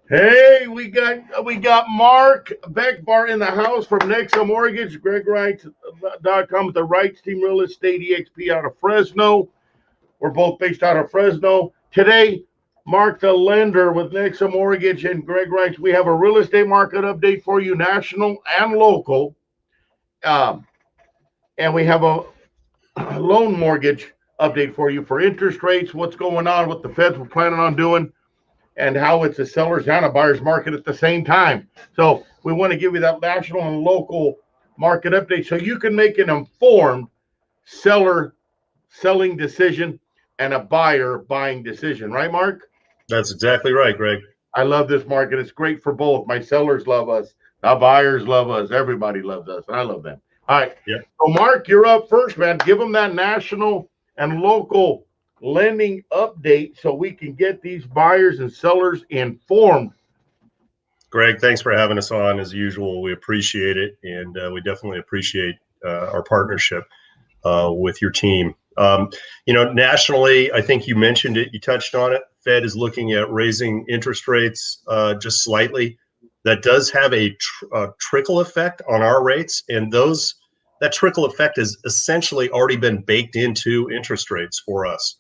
Hey, we got Mark Beckbar in the house from Nexa Mortgage, GregWrights.com with the Rights Team Real Estate EXP out of Fresno. We're both based out of Fresno. Today, Mark the lender with Nexa Mortgage and Greg Wrights. We have a real estate market update for you, national and local. Um, and we have a loan mortgage update for you for interest rates, what's going on, what the Feds were planning on doing, and how it's a seller's and a buyer's market at the same time. So we want to give you that national and local market update so you can make an informed seller selling decision and a buyer buying decision. Right, Mark? That's exactly right, Greg. I love this market. It's great for both. My sellers love us. Our buyers love us. Everybody loves us. I love them. All right. Yep. So, Mark, you're up first, man. Give them that national and local lending update so we can get these buyers and sellers informed. Greg, thanks for having us on as usual. We appreciate it, and we definitely appreciate our partnership with your team. Nationally, I think you mentioned it, you touched on it. Fed is looking at raising interest rates just slightly. That does have a trickle effect on our rates, and that trickle effect has essentially already been baked into interest rates for us.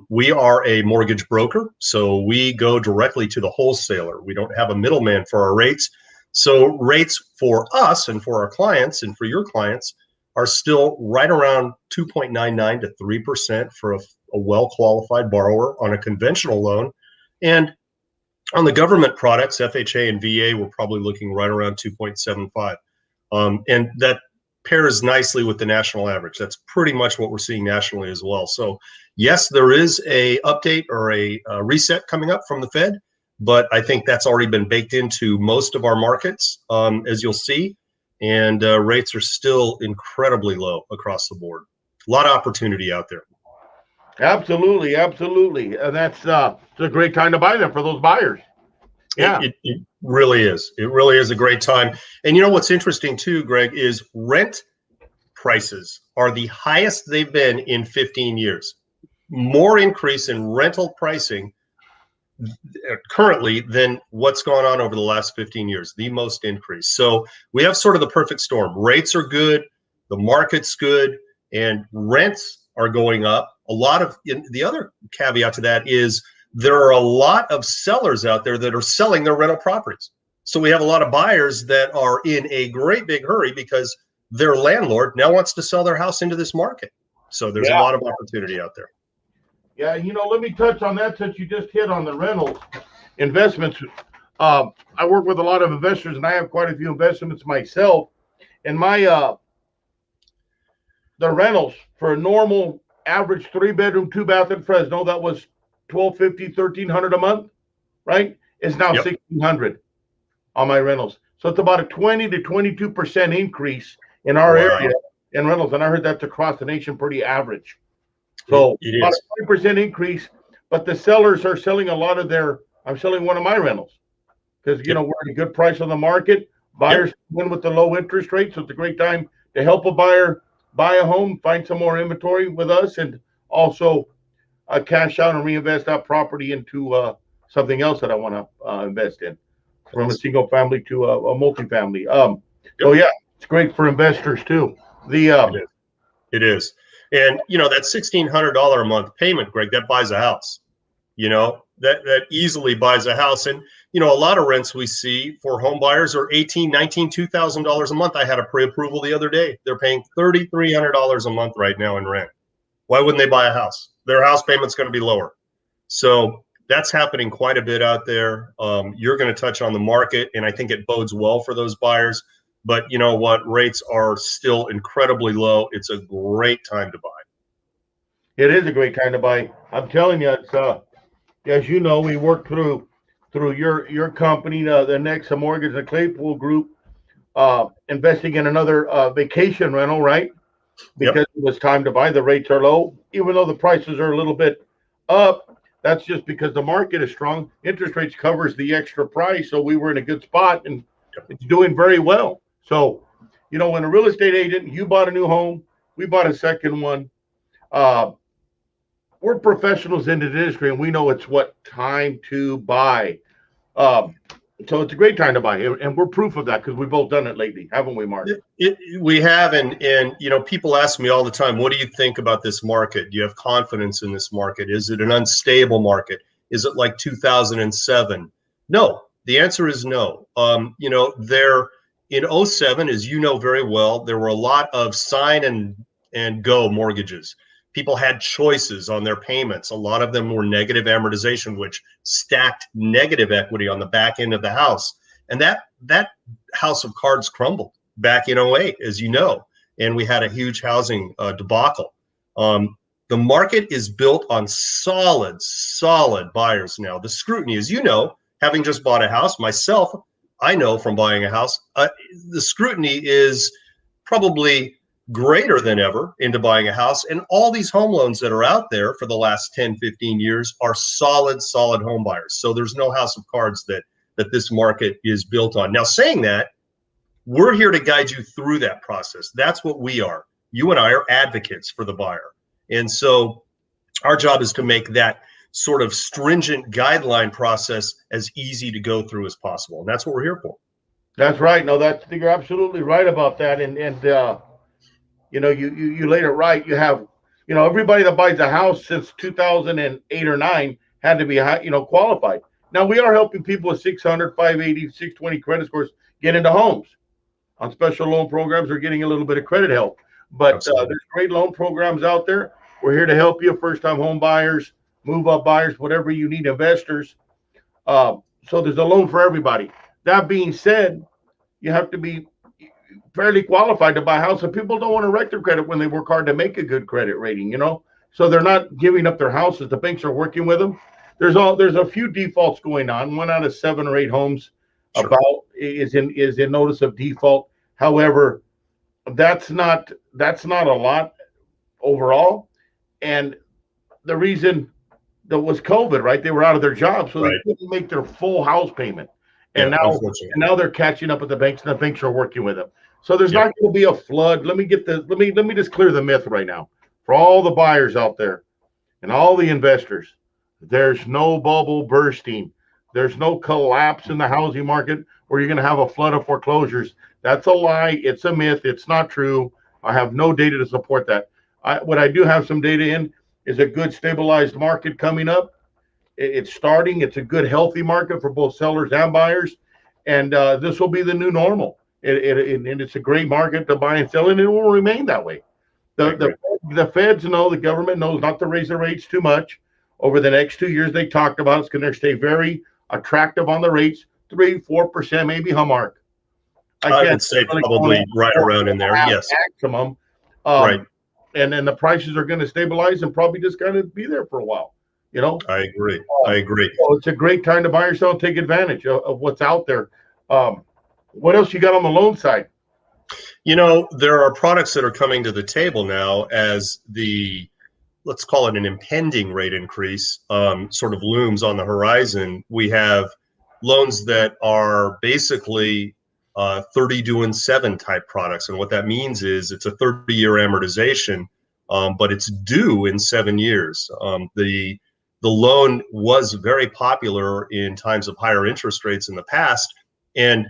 We are a mortgage broker, so we go directly to the wholesaler. We don't have a middleman for our rates. So rates for us and for our clients and for your clients are still right around 2.99 to 3% for a well-qualified borrower on a conventional loan. And on the government products, FHA and VA, we're probably looking right around 2.75. And that pairs nicely with the national average. That's pretty much what we're seeing nationally as well. So yes, there is a update or a reset coming up from the Fed, but I think that's already been baked into most of our markets, as you'll see. And rates are still incredibly low across the board. A lot of opportunity out there. Absolutely, absolutely. And that's it's a great time to buy them for those buyers. Yeah. It really is. It really is a great time. And you know what's interesting too, Greg, is rent prices are the highest they've been in 15 years. More increase in rental pricing currently than what's gone on over the last 15 years, the most increase. So we have sort of the perfect storm. Rates are good, the market's good, and rents are going up. The other caveat to that is there are a lot of sellers out there that are selling their rental properties. So we have a lot of buyers that are in a great big hurry because their landlord now wants to sell their house into this market. So there's a lot of opportunity out there. Yeah, let me touch on that since you just hit on the rental investments. I work with a lot of investors, and I have quite a few investments myself. And the rentals for a normal average 3-bedroom, 2-bath in Fresno, that was $1,250, $1,300 a month, right? Is now $1,600 on my rentals. So it's about a 20 to 22% increase in our area in rentals, and I heard that's across the nation pretty average. So about a 20% increase, but the sellers are selling a lot of I'm selling one of my rentals because, we're at a good price on the market. Buyers win with the low interest rate, so it's a great time to help a buyer buy a home, find some more inventory with us, and also cash out and reinvest that property into something else that I want to invest in, from a single family to a multifamily. So yeah, it's great for investors too. It is. And that $1,600 a month payment, Greg, that buys a house. That easily buys a house. And a lot of rents we see for home buyers are $18,000, $19,000, $2,000 a month. I had a pre-approval the other day. They're paying $3,300 a month right now in rent. Why wouldn't they buy a house? Their house payment's going to be lower. So that's happening quite a bit out there. You're going to touch on the market, and I think it bodes well for those buyers. But you know what? Rates are still incredibly low. It's a great time to buy. It is a great time to buy. I'm telling you, it's as you know, we work through your company, the Nexa Mortgage and Claypool Group, investing in another vacation rental, right? Because it was time to buy. The rates are low, even though the prices are a little bit up. That's just because the market is strong. Interest rates covers the extra price, so we were in a good spot, and it's doing very well. So, when a real estate agent, you bought a new home, we bought a second one. We're professionals in the industry, and we know it's what time to buy. Um, so it's a great time to buy, and we're proof of that because we've both done it lately, haven't we, Mark? We have, and people ask me all the time, what do you think about this market? Do you have confidence in this market? Is it an unstable market? Is it like 2007? No, the answer is no. There in '07, as you know very well, there were a lot of sign and go mortgages. People had choices on their payments. A lot of them were negative amortization, which stacked negative equity on the back end of the house. And that house of cards crumbled back in '08, as you know, and we had a huge housing debacle. The market is built on solid buyers now. The scrutiny, as you know, having just bought a house myself, I know from buying a house, the scrutiny is probably greater than ever into buying a house. And all these home loans that are out there for the last 10, 15 years are solid home buyers. So there's no house of cards that this market is built on. Now, saying that, we're here to guide you through that process. That's what we are. You and I are advocates for the buyer. And so our job is to make that sort of stringent guideline process as easy to go through as possible. And that's what we're here for. That's right. No, you're absolutely right about that. And you laid it right. You have, everybody that buys a house since 2008 or 9 had to be, qualified. Now we are helping people with 600, 580, 620 credit scores get into homes on special loan programs or getting a little bit of credit help. But there's great loan programs out there. We're here to help you, first-time home buyers, move-up buyers, whatever you need, investors. So there's a loan for everybody. That being said, you have to be fairly qualified to buy a house. And people don't want to wreck their credit when they work hard to make a good credit rating, So they're not giving up their houses. The banks are working with them. There's a few defaults going on. 1 out of 7 or 8 homes is in notice of default. However, that's not a lot overall. And the reason that was COVID, right? They were out of their jobs, so they couldn't make their full house payment. And now they're catching up with the banks, and the banks are working with them. So there's not going to be a flood. Let me just clear the myth right now for all the buyers out there and all the investors. There's no bubble bursting. There's no collapse in the housing market where you're going to have a flood of foreclosures. That's a lie. It's a myth. It's not true. I have no data to support that. What I do have some data in is a good stabilized market coming up. It's starting. It's a good, healthy market for both sellers and buyers. And this will be the new normal. And it's a great market to buy and sell, and it will remain that way. The feds know, the government knows not to raise the rates too much. Over the next 2 years, they talked about it's going to stay very attractive on the rates, 3-4%, maybe, Mark? I would say probably right around in there, yes. Maximum. Right. And then the prices are going to stabilize and probably just kind of be there for a while. I agree. So it's a great time to buy or sell and take advantage of what's out there. What else you got on the loan side? There are products that are coming to the table now as let's call it an impending rate increase, sort of looms on the horizon. We have loans that are basically 30 due in 7 type products. And what that means is it's a 30-year amortization, but it's due in 7 years. The loan was very popular in times of higher interest rates in the past. And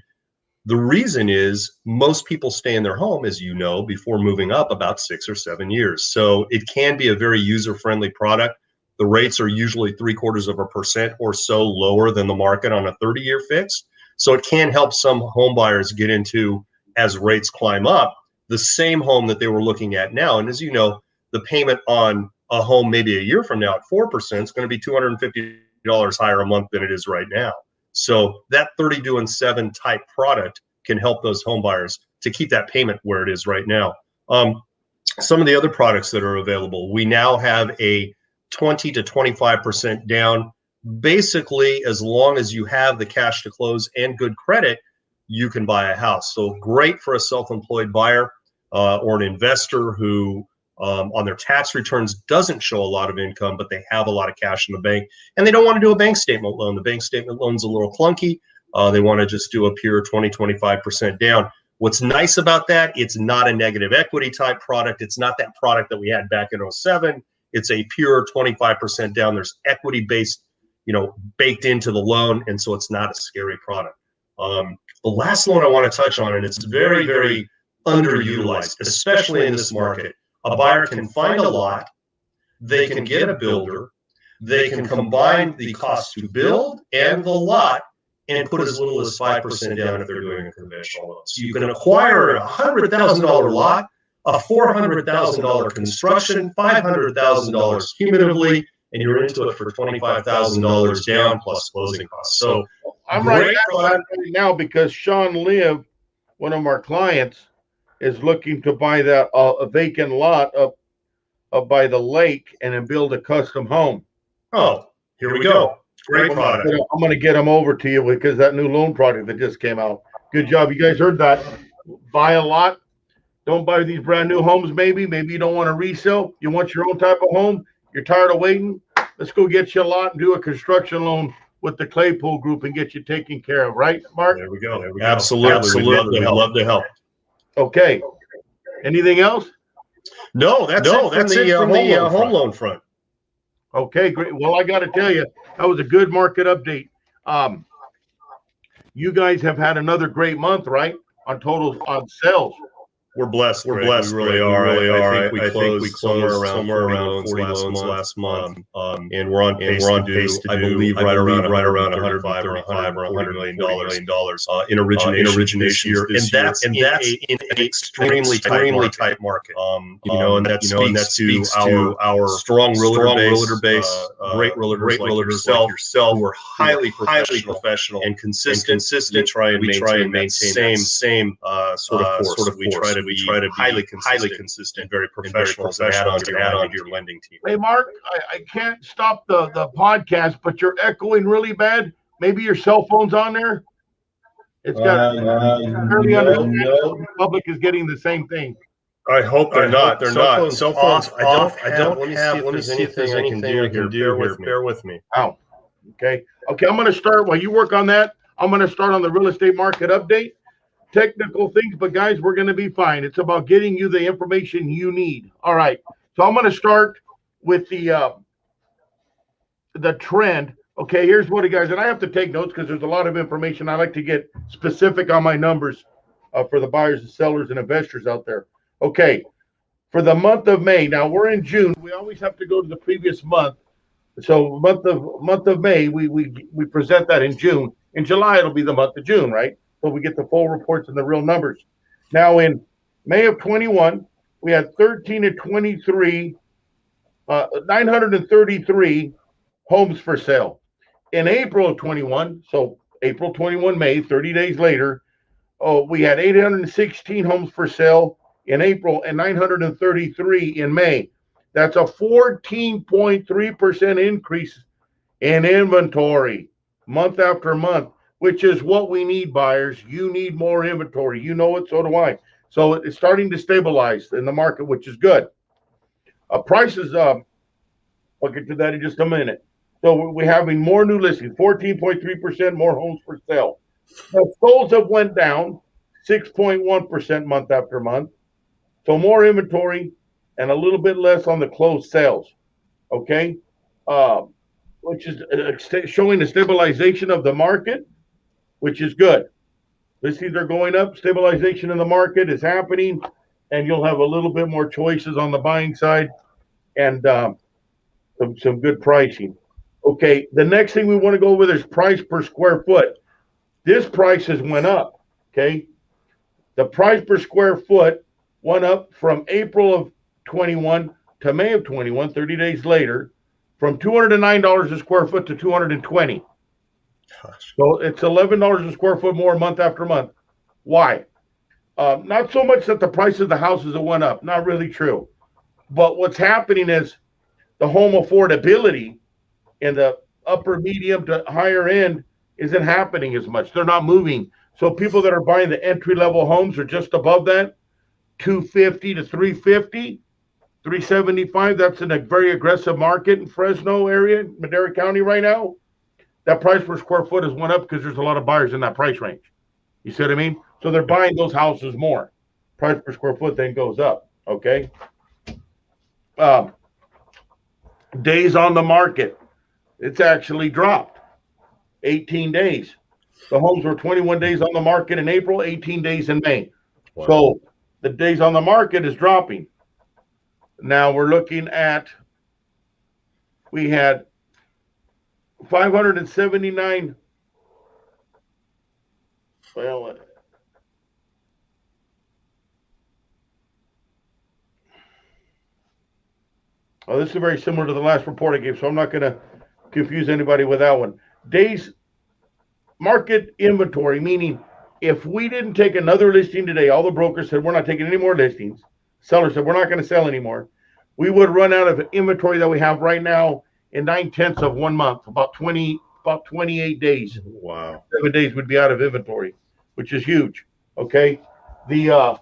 the reason is most people stay in their home, as you know, before moving up about 6 or 7 years. So it can be a very user-friendly product. The rates are usually 0.75% or so lower than the market on a 30-year fix. So it can help some home buyers get into, as rates climb up, the same home that they were looking at now. And as you know, the payment on a home maybe a year from now at 4% is going to be $250 higher a month than it is right now. So that 30 due in 7 type product can help those home buyers to keep that payment where it is right now. Some of the other products that are available, we now have a 20 to 25% down. Basically, as long as you have the cash to close and good credit, you can buy a house. So great for a self-employed buyer or an investor who on their tax returns doesn't show a lot of income, but they have a lot of cash in the bank and they don't want to do a bank statement loan. The bank statement loan's a little clunky. They want to just do a pure 20, 25% down. What's nice about that, it's not a negative equity type product. It's not that product that we had back in '07. It's a pure 25% down. There's equity-based baked into the loan, and so it's not a scary product. The last loan I want to touch on, and it's very, very underutilized, especially in this market. A buyer can find a lot, they can get a builder, they can combine the cost to build and the lot and put as little as 5% down if they're doing a conventional loan. So you can acquire a $100,000 lot, a $400,000 construction, $500,000 cumulatively, and you're into it for $25,000 down plus closing costs. So I'm right now because Sean Liv, one of our clients, is looking to buy that a vacant lot up by the lake and then build a custom home. Oh, here we go. Great product. I'm going to get them over to you because that new loan product that just came out. Good job. You guys heard that. Buy a lot. Don't buy these brand new homes. Maybe you don't want to resell. You want your own type of home. You're tired of waiting. Let's go get you a lot and do a construction loan with the Claypool Group and get you taken care of. Right, Mark? There we go. Absolutely. We'd love to help. Okay. Anything else? No, that's it from the home loan front. Okay, great. Well, I got to tell you, that was a good market update. You guys have had another great month, right? On sales. We're blessed. We really are. I think we closed somewhere around 40 loans last month. And we're on pace to do, I believe, right around $135 or $100 million in origination this year. And that's in an extremely tight market. And that speaks to our strong realtor base, great realtors like yourself, who are highly professional and consistent. We try and maintain that same sort of force. We try to be highly consistent, very professional, and add on to your lending team. Hey, Mark, I can't stop the podcast, but you're echoing really bad. Maybe your cell phone's on there. It's got the public is getting the same thing. I hope they're not. They're not. Cell phones off. Let me see if there's anything I can do here. Bear with me. Oh, okay. I'm going to start while you work on that. I'm going to start on the real estate market update. Technical things, but guys, we're going to be fine. It's about getting you the information you need. All right. So I'm going to start with the trend. Okay, here's what it, guys, and I have to take notes because there's a lot of information. I like to get specific on my numbers for the buyers and sellers and investors out there. Okay, for the month of May. Now we're in June. We always have to go to the previous month. So month of May, we present that in June. In July, it'll be the month of June, right? So we get the full reports and the real numbers. Now in May of 21, we had 933 homes for sale. In April of 21, so April 21, May, 30 days later, we had 816 homes for sale in April and 933 in May. That's a 14.3% increase in inventory month after month, which is what we need, buyers. You need more inventory. You know it, so do I. So it's starting to stabilize in the market, which is good. Prices, I'll get to that in just a minute. So we're having more new listings, 14.3% more homes for sale. The solds have went down 6.1% month after month. So more inventory and a little bit less on the closed sales, okay? Which is showing the stabilization of the market, which is good. Listings are going up. Stabilization in the market is happening, and you'll have a little bit more choices on the buying side and some good pricing. Okay, the next thing we want to go over is price per square foot. This price has went up, okay? The price per square foot went up from April of 21 to May of 21, 30 days later, from $209 a square foot to $220. Gosh. So it's $11 a square foot more month after month. Why? Not so much that the price of the houses have went up. Not really true. But what's happening is the home affordability in the upper medium to higher end isn't happening as much. They're not moving. So people that are buying the entry-level homes are just above that, $250 to $350, $375. That's in a very aggressive market in Fresno area, Madera County right now. That price per square foot has went up because there's a lot of buyers in that price range. You see what I mean? So they're buying those houses more. Price per square foot then goes up, okay? Days on the market. It's actually dropped 18 days. The homes were 21 days on the market in April, 18 days in May. Wow. So the days on the market is dropping. Now we're looking at, we had 579. Well, this is very similar to the last report I gave, so I'm not going to confuse anybody with that one. Days market inventory, meaning if we didn't take another listing today, all the brokers said we're not taking any more listings. Sellers said we're not going to sell anymore. We would run out of inventory that we have right now in 9/10 of 1 month, about 28 days. Wow. 7 days would be out of inventory, which is huge. Okay. The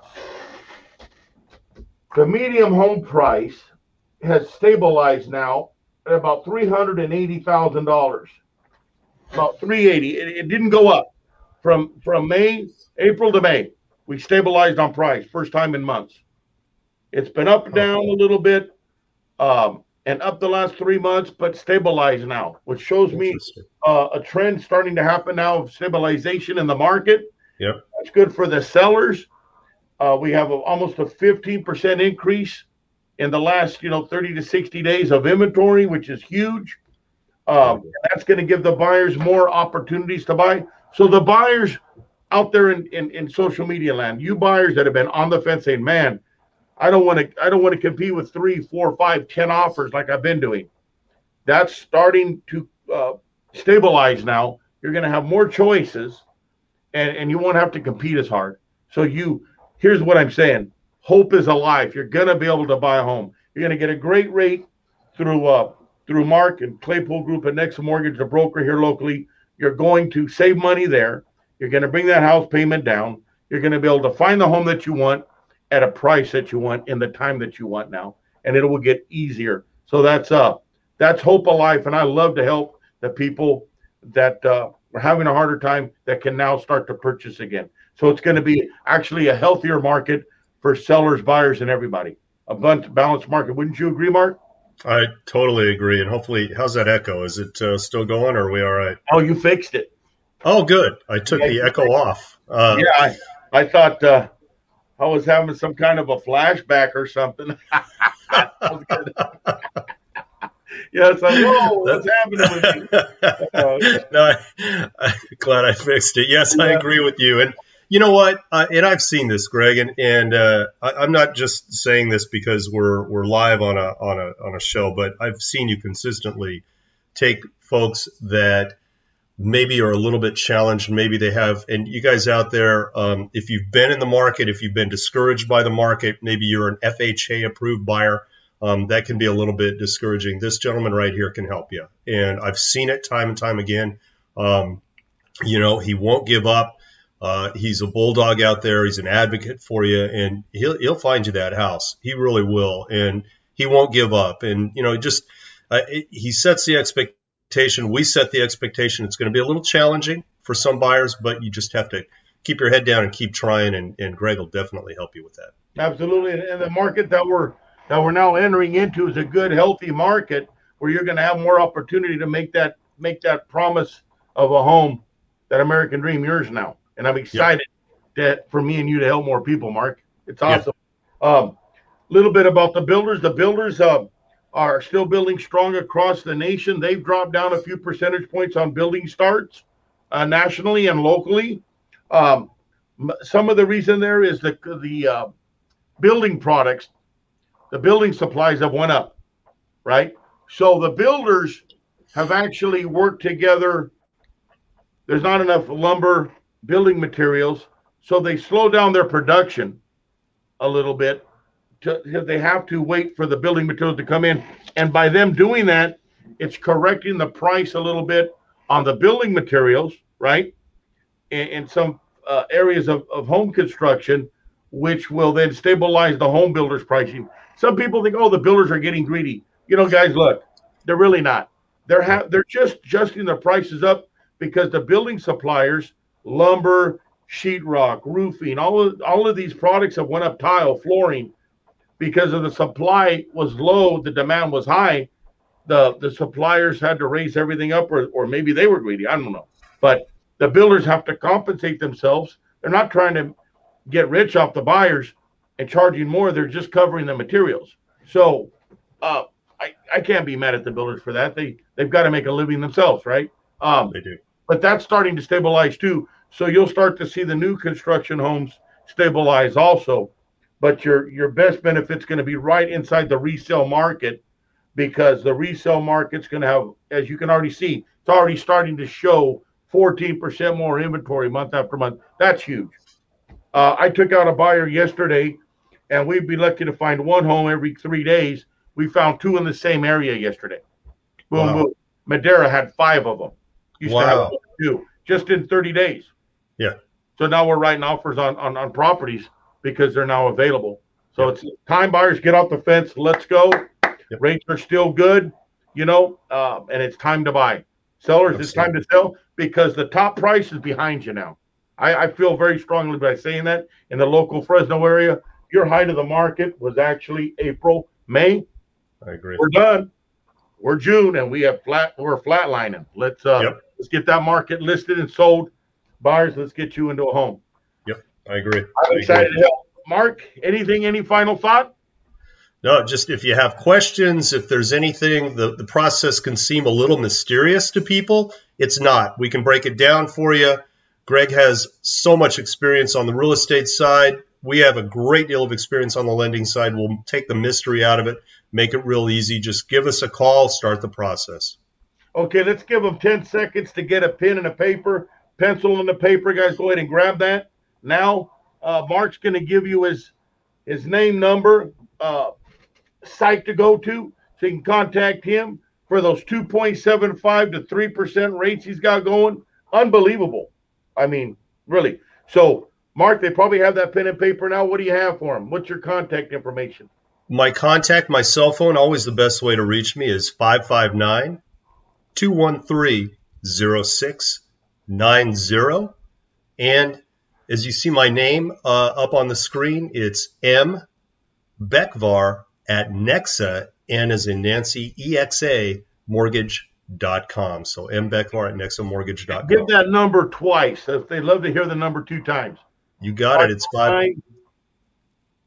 medium home price has stabilized now at about $380,000. About 380. It didn't go up from April to May. We stabilized on price, first time in months. It's been up and down a little bit, and up the last 3 months, but stabilized now, which shows me a trend starting to happen now of stabilization in the market. Yep, that's good for the sellers. We have almost a 15% increase in the last 30 to 60 days of inventory, which is huge. That's going to give the buyers more opportunities to buy. So the buyers out there in social media land, you buyers that have been on the fence saying, man, I don't want to compete with 3, 4, 5, 10 offers like I've been doing. That's starting to stabilize now. You're going to have more choices, and you won't have to compete as hard. So here's what I'm saying. Hope is alive. You're going to be able to buy a home. You're going to get a great rate through Mark and Claypool Group and Next Mortgage, the broker here locally. You're going to save money there. You're going to bring that house payment down. You're going to be able to find the home that you want at a price that you want in the time that you want now, and it will get easier. So that's hope alive, and I love to help the people that are having a harder time that can now start to purchase again. So it's going to be actually a healthier market for sellers, buyers, and everybody. A balanced market. Wouldn't you agree, Mark? I totally agree. And hopefully, how's that echo? Is it still going, or are we all right? Oh, you fixed it. Oh, good. I took the echo off. Yeah, I thought I was having some kind of a flashback or something. Yes, what's happening with you? No, I'm glad I fixed it. Yes, I agree with you. And you know what? And I've seen this, Greg, and I'm not just saying this because we're live on a show, but I've seen you consistently take folks that maybe are a little bit challenged, maybe they have, and you guys out there, if you've been in the market, if you've been discouraged by the market, maybe you're an FHA approved buyer, that can be a little bit discouraging. This gentleman right here can help you, and I've seen it time and time again. He won't give up. He's a bulldog out there. He's an advocate for you, and he'll find you that house. He really will, and he won't give up. And he sets the expectation. We set the expectation. It's going to be a little challenging for some buyers, but you just have to keep your head down and keep trying. And Greg will definitely help you with that. Absolutely, and the market that we're now entering into is a good, healthy market where you're going to have more opportunity to make that promise of a home, that American dream, yours now. And I'm excited for me and you to help more people, Mark. It's awesome. Little bit about the builders. The builders are still building strong across the nation. They've dropped down a few percentage points on building starts nationally and locally. Some of the reason there is the building products, the building supplies have went up, right? So the builders have actually worked together. There's not enough lumber, building materials, so they slow down their production a little bit. They have to wait for the building materials to come in, and by them doing that, it's correcting the price a little bit on the building materials, right? In some areas of home construction, which will then stabilize the home builders' pricing. Some people think, the builders are getting greedy. Guys, look, they're really not. They're just adjusting the prices up because the building suppliers, lumber, sheetrock, roofing, all of these products have went up, tile, flooring, because of the supply was low, the demand was high. the suppliers had to raise everything up, or maybe they were greedy. I don't know. But the builders have to compensate themselves. They're not trying to get rich off the buyers and charging more. They're just covering the materials. So I can't be mad at the builders for that. They've got to make a living themselves, right? They do. But that's starting to stabilize too. So you'll start to see the new construction homes stabilize also. But your best benefit's going to be right inside the resale market, because the resale market's going to have, as you can already see, it's already starting to show 14% more inventory month after month. That's huge. I took out a buyer yesterday, and we'd be lucky to find one home every 3 days. We found two in the same area yesterday. Boom, Wow. boom. Madera had 5 of them. Used to have Wow. 2 just in 30 days. Yeah. So now we're writing offers on properties because they're now available. So Yep. it's time, buyers, get off the fence. Let's go. Yep. Rates are still good, and it's time to buy. Sellers, It's time to sell, because the top price is behind you now. I feel very strongly by saying that. In the local Fresno area, your height of the market was actually April, May. I agree. We're done. We're June, and we're flatlining. Let's get that market listed and sold. Buyers, let's get you into a home. Yep, I agree. I'm excited to help. Mark, any final thought? No, just if you have questions, if there's anything, the process can seem a little mysterious to people. It's not. We can break it down for you. Greg has so much experience on the real estate side. We have a great deal of experience on the lending side. We'll take the mystery out of it, make it real easy. Just give us a call, start the process. Okay, let's give them 10 seconds to get a pen and a paper, pencil and the paper. Guys, go ahead and grab that. Now, Mark's going to give you his name, number, site to go to, so you can contact him for those 2.75 to 3% rates he's got going. Unbelievable. I mean, really. So, Mark, they probably have that pen and paper now. What do you have for him? What's your contact information? My cell phone, always the best way to reach me, is 559-213-0690. And as you see my name up on the screen, it's M. Bekvar at Nexa, N as in Nancy, EXA, mortgage.com. So M. Bekvar at nexamortgage.com. Give that number twice. They love to hear the number 2 times. You got it. It's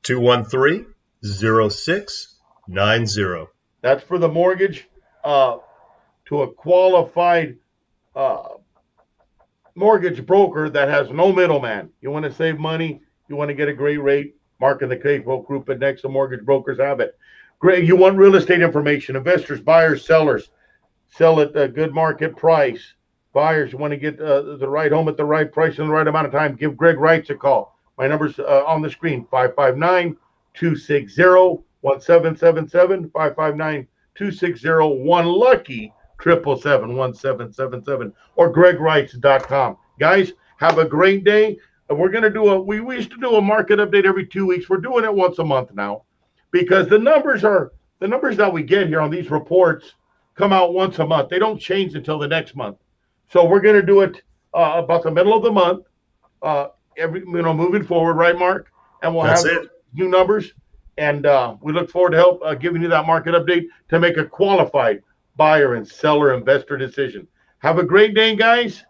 213-0690. That's for the mortgage to a qualified mortgage broker that has no middleman. You want to save money, you want to get a great rate, Mark and the K-Folk group at Nexa Mortgage Brokers have it. Great. You want real estate information, investors, buyers, sellers, sell at a good market price. Buyers, you want to get the right home at the right price in the right amount of time, give Greg Wrights a call. My number's on the screen, 559-260-1777, 559-260-1-LUCKY, 777-1777, or gregwrights.com. Guys, have a great day. We're going to we used to do a market update every 2 weeks. We're doing it once a month now, because the numbers that we get here on these reports come out once a month. They don't change until the next month. So we're going to do it about the middle of the month, moving forward, right, Mark? And we'll have new numbers, and we look forward to help giving you that market update to make a qualified buyer and seller investor decision. Have a great day, guys.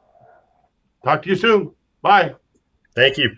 Talk to you soon. Bye. Thank you.